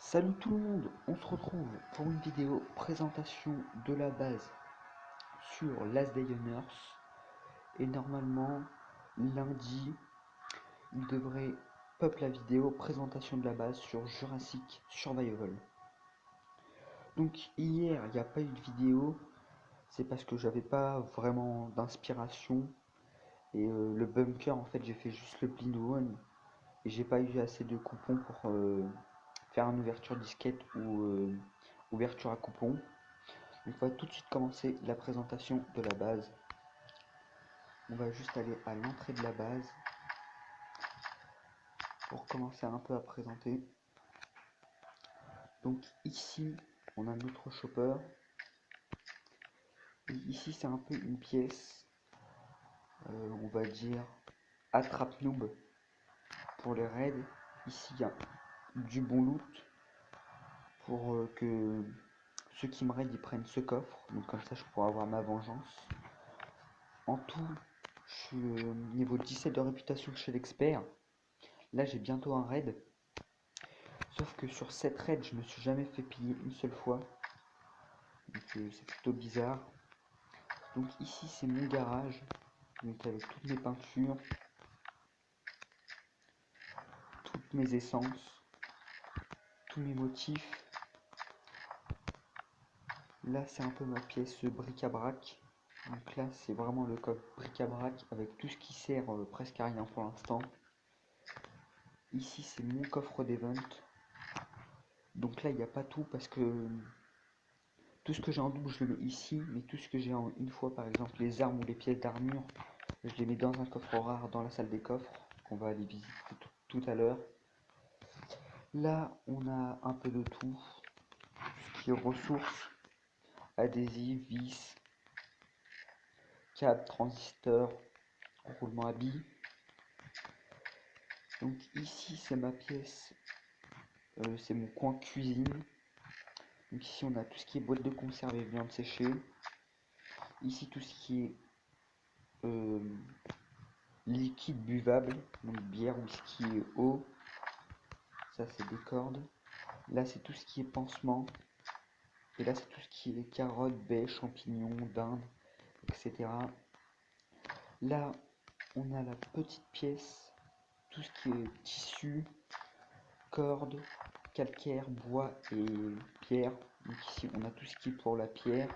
Salut tout le monde, on se retrouve pour une vidéo présentation de la base sur Last Day on Earth. Et normalement, lundi, il devrait pop la vidéo présentation de la base sur Jurassic Survival. Donc hier, il n'y a pas eu de vidéo, c'est parce que j'avais pas vraiment d'inspiration. Et le bunker, en fait, j'ai fait juste le blind one. Et j'ai pas eu assez de coupons pour faire une ouverture disquette ou ouverture à coupons. On va tout de suite commencer la présentation de la base. On va juste aller à l'entrée de la base pour commencer un peu à présenter. Donc ici, on a notre chopper. Et ici, c'est un peu une pièce, on va dire, attrape noob pour les raids. Ici, il y a du bon loot pour que ceux qui me raident ils prennent ce coffre. Donc comme ça, je pourrai avoir ma vengeance. En tout, je suis niveau 17 de réputation chez l'expert. Là, j'ai bientôt un raid. Sauf que sur cette raid, je me suis jamais fait piller une seule fois. Donc c'est plutôt bizarre. Donc ici, c'est mon garage. Donc avec toutes mes peintures, toutes mes essences, tous mes motifs. Là, c'est un peu ma pièce bric-à-brac. Donc là, c'est vraiment le coffre bric-à-brac avec tout ce qui sert presque à rien pour l'instant. Ici, c'est mon coffre d'event. Donc là, il n'y a pas tout parce que tout ce que j'ai en double, je le mets ici. Mais tout ce que j'ai en une fois, par exemple les armes ou les pièces d'armure, je les mets dans un coffre rare dans la salle des coffres qu'on va aller visiter tout à l'heure. Là, on a un peu de tout. Ce qui est ressources, adhésifs, vis, câbles, transistors, roulement à billes. Donc ici, c'est ma pièce. C'est mon coin cuisine. Donc ici, on a tout ce qui est boîte de conserve et viande séchée. Ici, tout ce qui est liquide buvable, donc bière, whisky et eau. Ça, c'est des cordes. Là, c'est tout ce qui est pansement. Et là, c'est tout ce qui est carottes, baies, champignons, dinde, etc. Là, on a la petite pièce, tout ce qui est tissu, cordes, calcaire, bois et pierre. Donc ici, on a tout ce qui est pour la pierre,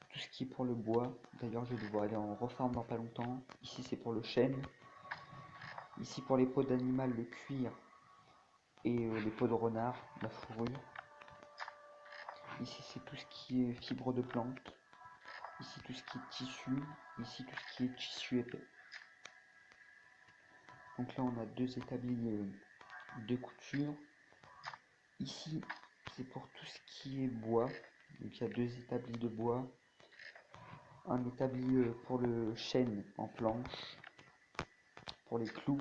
tout ce qui est pour le bois. D'ailleurs, je vais devoir aller en refarm dans pas longtemps. Ici, c'est pour le chêne. Ici, pour les peaux d'animal, le cuir et les peaux de renard, la fourrure. Ici, c'est tout ce qui est fibre de plante. Ici, tout ce qui est tissu. Ici, tout ce qui est tissu épais. Donc là, on a deux établis de couture. Ici, c'est pour tout ce qui est bois. Donc il y a deux établis de bois. Un établi pour le chêne en planche. Pour les clous.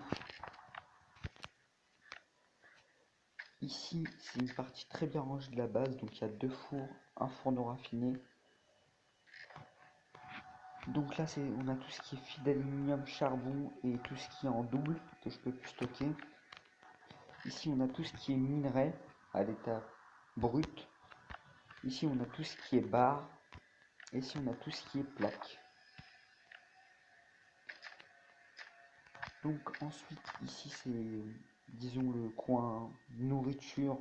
Ici, c'est une partie très bien rangée de la base. Donc il y a deux fours, un fourneau raffiné. Donc là, on a tout ce qui est fil d'aluminium, charbon et tout ce qui est en double que je peux plus stocker. Ici, on a tout ce qui est minerai à l'état brut. Ici, on a tout ce qui est barre. Et ici, on a tout ce qui est plaque. Donc ensuite, ici, c'est, disons, le coin nourriture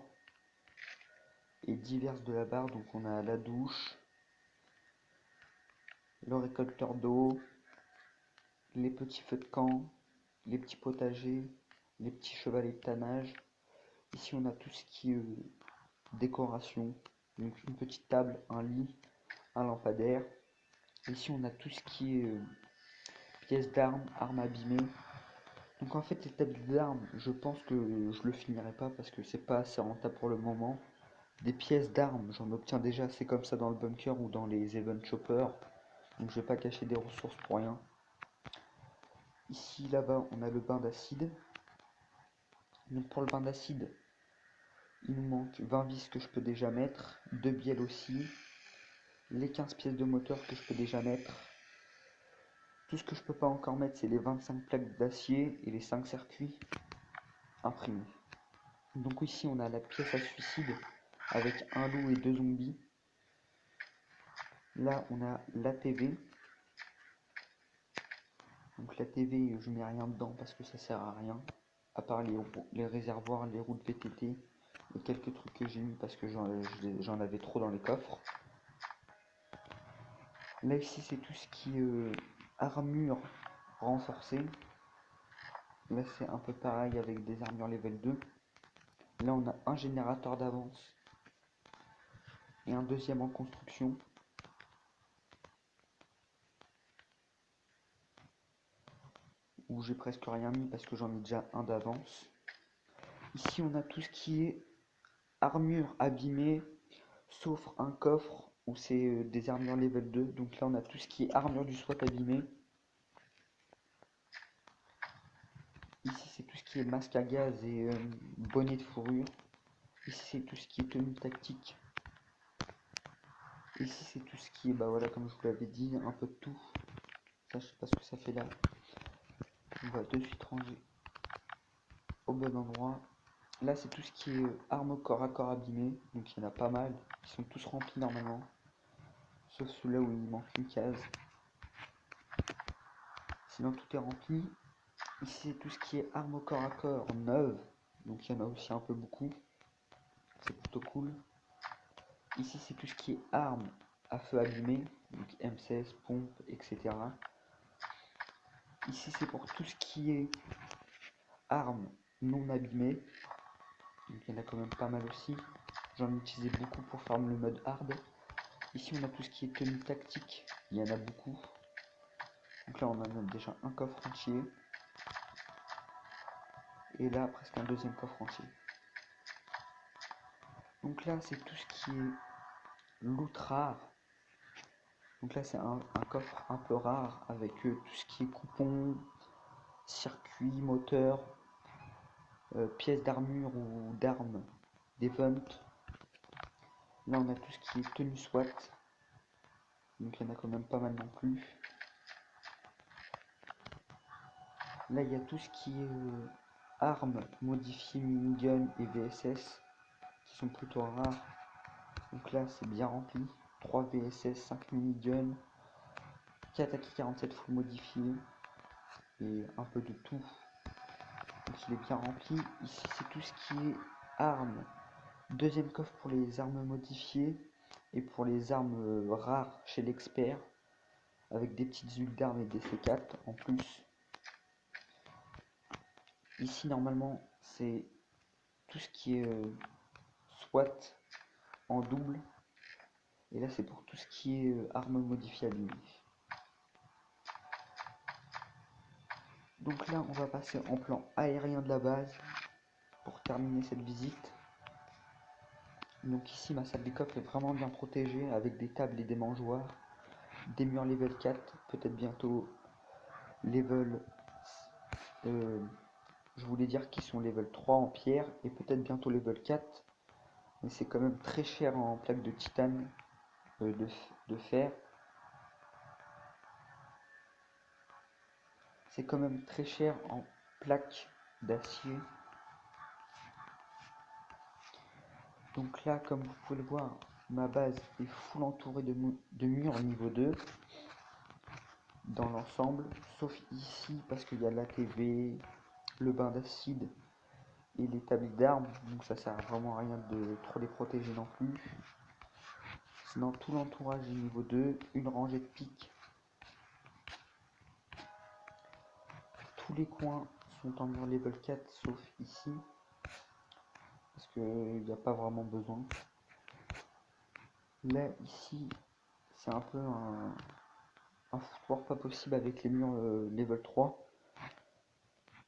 et diverses de la barre. Donc on a la douche, le récolteur d'eau, les petits feux de camp, les petits potagers, les petits chevalets de tannage. Ici, on a tout ce qui est décoration. Donc une petite table, un lit, un lampadaire. Ici, on a tout ce qui est pièces d'armes, armes abîmées. Donc en fait, les tables d'armes, je pense que je le finirai pas parce que c'est pas assez rentable pour le moment. Des pièces d'armes, j'en obtiens déjà assez comme ça dans le bunker ou dans les event choppers. Donc je vais pas cacher des ressources pour rien. Ici, là-bas, on a le bain d'acide. Donc pour le bain d'acide, il nous manque 20 vis que je peux déjà mettre, 2 bielles aussi, les 15 pièces de moteur que je peux déjà mettre. Tout ce que je peux pas encore mettre, c'est les 25 plaques d'acier et les 5 circuits imprimés. Donc ici on a la pièce à suicide avec un loup et 2 zombies. Là on a la TV. Donc la TV je mets rien dedans parce que ça sert à rien. À part les réservoirs, les roues de VTT et quelques trucs que j'ai mis parce que j'en avais trop dans les coffres. Là ici c'est tout ce qui est armure renforcée. Là c'est un peu pareil avec des armures level 2. Là on a un générateur d'avance et un deuxième en construction. Où j'ai presque rien mis parce que j'en ai déjà un d'avance. Ici on a tout ce qui est armure abîmée, sauf un coffre où c'est des armures level 2. Donc là on a tout ce qui est armure du SWAT abîmée. Ici c'est tout ce qui est masque à gaz et bonnet de fourrure. Ici c'est tout ce qui est tenue tactique. Ici c'est tout ce qui est, bah voilà, comme je vous l'avais dit, un peu de tout. Ça je sais pas ce que ça fait là. On va de suite ranger au bon endroit. Là c'est tout ce qui est arme corps à corps abîmée. Donc il y en a pas mal. Ils sont tous remplis normalement. Sauf celui-là où il manque une case. Sinon tout est rempli. Ici c'est tout ce qui est arme au corps à corps neuve. Donc il y en a aussi un peu beaucoup. C'est plutôt cool. Ici c'est tout ce qui est armes à feu abîmé. Donc M16, pompe, etc. Ici c'est pour tout ce qui est armes non abîmées. Donc il y en a quand même pas mal aussi. J'en ai utilisé beaucoup pour farm le mode hard. Ici on a tout ce qui est tenue tactique. Il y en a beaucoup. Donc là on en a déjà un coffre entier. Et là presque un deuxième coffre entier. Donc là c'est tout ce qui est loot rare. Donc là c'est un coffre un peu rare avec tout ce qui est coupons, circuit, moteur, pièces d'armure ou d'armes, d'event. Là on a tout ce qui est tenue SWAT. Donc il y en a quand même pas mal non plus. Là il y a tout ce qui est armes modifiées, minigun et VSS qui sont plutôt rares. Donc là c'est bien rempli. 3 VSS, 5 minigun, 4 AK-47 full modifié et un peu de tout. Donc il est bien rempli. Ici c'est tout ce qui est armes. Deuxième coffre pour les armes modifiées et pour les armes rares chez l'expert avec des petites huiles d'armes et des C4 en plus. Ici normalement c'est tout ce qui est SWAT en double et là c'est pour tout ce qui est armes modifiables. Donc là on va passer en plan aérien de la base pour terminer cette visite. Donc ici ma salle des coffres est vraiment bien protégée avec des tables et des mangeoires, des murs level 4, peut-être bientôt level je voulais dire qu'ils sont level 3 en pierre et peut-être bientôt level 4, mais c'est quand même très cher en plaques de titane, de fer. C'est quand même très cher en plaques d'acier. Donc là, comme vous pouvez le voir, ma base est full entourée de murs niveau 2 dans l'ensemble, sauf ici parce qu'il y a la TV, le bain d'acide et l'établi d'armes, donc ça sert vraiment à rien de trop les protéger non plus. Sinon tout l'entourage est niveau 2, une rangée de pics. Tous les coins sont en mur level 4 sauf ici, parce qu'il n'y a pas vraiment besoin. Là ici c'est un peu un foutoir pas possible avec les murs level 3.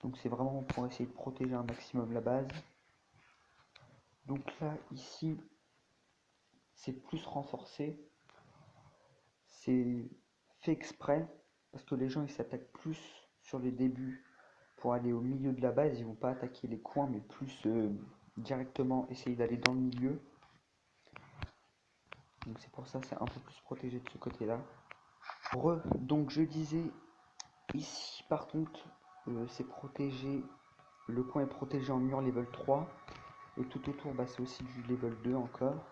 Donc c'est vraiment pour essayer de protéger un maximum la base. Donc là ici c'est plus renforcé. C'est fait exprès parce que les gens ils s'attaquent plus sur les débuts pour aller au milieu de la base. Ils vont pas attaquer les coins mais plus directement essayer d'aller dans le milieu. Donc c'est pour ça c'est un peu plus protégé de ce côté là. Donc je disais ici par contre c'est protégé, le coin est protégé en mur level 3 Et tout autour, bah, c'est aussi du level 2 encore,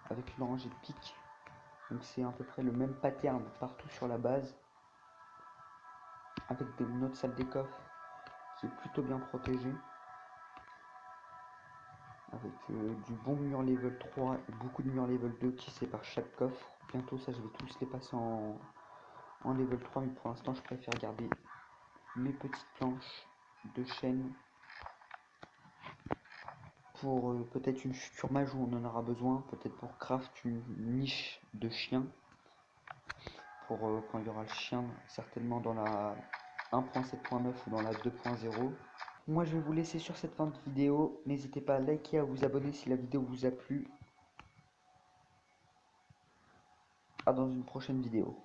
avec une rangée de pics. Donc c'est à peu près le même pattern partout sur la base, avec une autre salle des coffres qui est plutôt bien protégée, avec du bon mur level 3 et beaucoup de murs level 2 qui séparent chaque coffre. Bientôt ça je vais tous les passer en level 3, mais pour l'instant je préfère garder mes petites planches de chêne pour peut-être une future mage où on en aura besoin, peut-être pour craft une niche de chien, pour quand il y aura le chien certainement dans la 1.7.9 ou dans la 2.0. Moi je vais vous laisser sur cette fin de vidéo, n'hésitez pas à liker, à vous abonner si la vidéo vous a plu. À dans une prochaine vidéo.